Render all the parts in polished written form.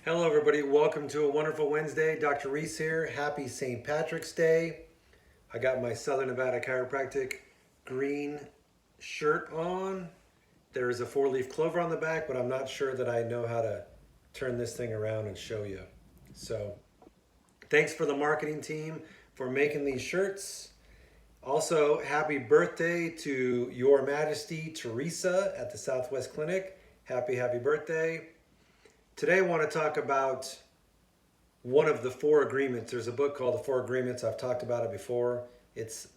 Hello, everybody. Welcome to a wonderful Wednesday. Dr. Reese here. Happy St. Patrick's Day. I got my Southern Nevada Chiropractic green shirt on. There is a four-leaf clover on the back, but I'm not sure that I know how to turn this thing around and show you. So, thanks for the marketing team for making these shirts. Also, happy birthday to Your Majesty Theresa at the Southwest Clinic. Happy birthday. Today I want to talk about one of the four agreements. There's a book called The Four Agreements. I've talked about it before. It's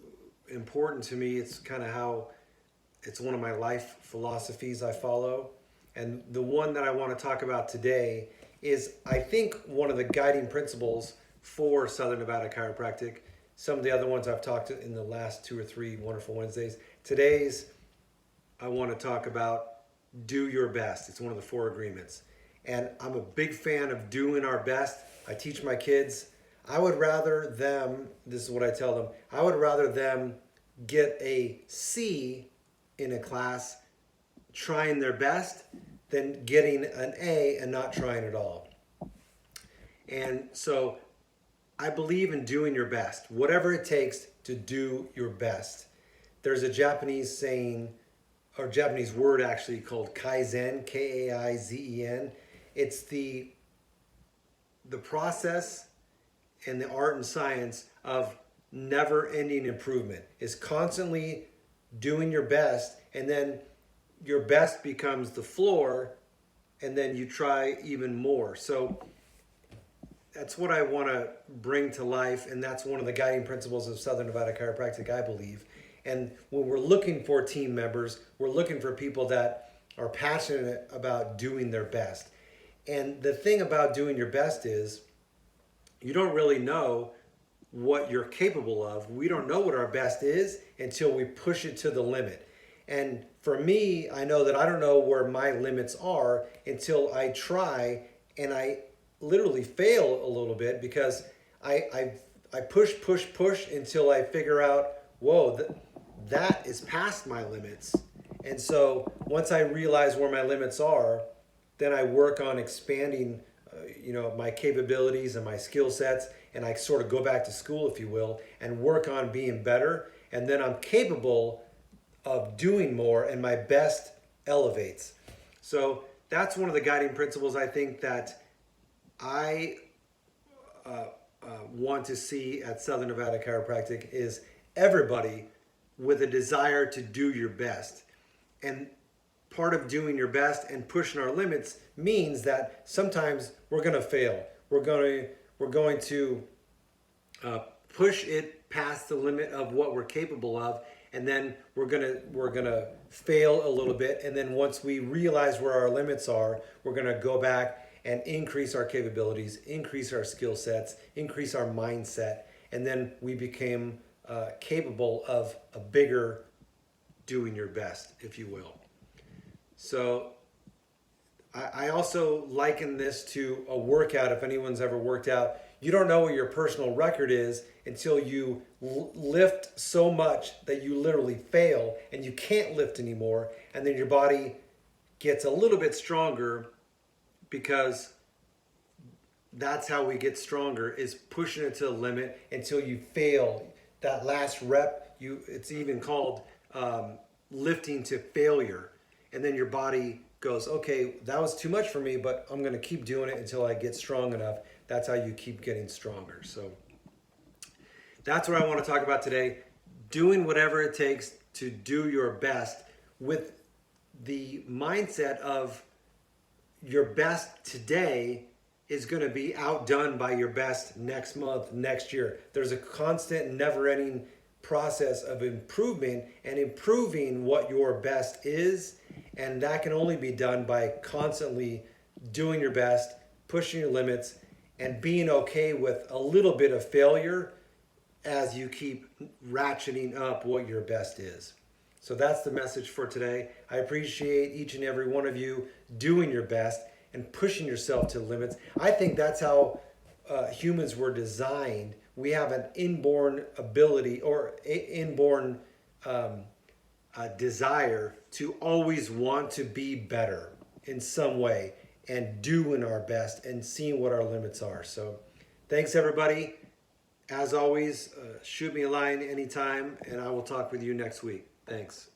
important to me. It's kind of how it's one of my life philosophies I follow. And the one that I want to talk about today is, I think, one of the guiding principles for Southern Nevada Chiropractic. Some of the other ones I've talked in the last 2 or 3 wonderful Wednesdays. Today's, I want to talk about do your best. It's one of the four agreements. And I'm a big fan of doing our best. I teach my kids. I would rather them, this is what I tell them, I would rather them get a C in a class trying their best than getting an A and not trying at all. And so I believe in doing your best, whatever it takes to do your best. There's a Japanese saying, or Japanese word actually, called Kaizen, Kaizen. It's the process and the art and science of never-ending improvement. Is constantly doing your best, and then your best becomes the floor, and then you try even more. So that's what I want to bring to life, and that's one of the guiding principles of Southern Nevada Chiropractic, I believe. And when we're looking for team members, we're looking for people that are passionate about doing their best. And the thing about doing your best is you don't really know what you're capable of. We don't know what our best is until we push it to the limit. And for me, I know that I don't know where my limits are until I try, and I literally fail a little bit because I push until I figure out, whoa, that is past my limits. And so once I realize where my limits are, then I work on expanding, my capabilities and my skill sets, and I sort of go back to school, if you will, and work on being better. And then I'm capable of doing more, and my best elevates. So that's one of the guiding principles I think that I want to see at Southern Nevada Chiropractic is everybody with a desire to do your best. And part of doing your best and pushing our limits means that sometimes we're going to fail. We're going to push it past the limit of what we're capable of, and then we're gonna fail a little bit. And then once we realize where our limits are, we're going to go back and increase our capabilities, increase our skill sets, increase our mindset, and then we became capable of a bigger doing your best, if you will. So I also liken this to a workout. If anyone's ever worked out, you don't know what your personal record is until you lift so much that you literally fail and you can't lift anymore. And then your body gets a little bit stronger, because that's how we get stronger, is pushing it to the limit until you fail. That last rep, it's even called lifting to failure. And then your body goes, okay, that was too much for me, but I'm going to keep doing it until I get strong enough. That's how you keep getting stronger. So that's what I want to talk about today. Doing whatever it takes to do your best, with the mindset of your best today is going to be outdone by your best next month, next year. There's a constant, never-ending process of improvement and improving what your best is, and that can only be done by constantly doing your best, pushing your limits, and being okay with a little bit of failure as you keep ratcheting up what your best is. So that's the message for today. I appreciate each and every one of you doing your best and pushing yourself to limits. I think that's how humans were designed. We have an inborn ability, or inborn desire to always want to be better in some way. and doing our best and seeing what our limits are. So thanks, everybody. As always, shoot me a line anytime, and I will talk with you next week. Thanks.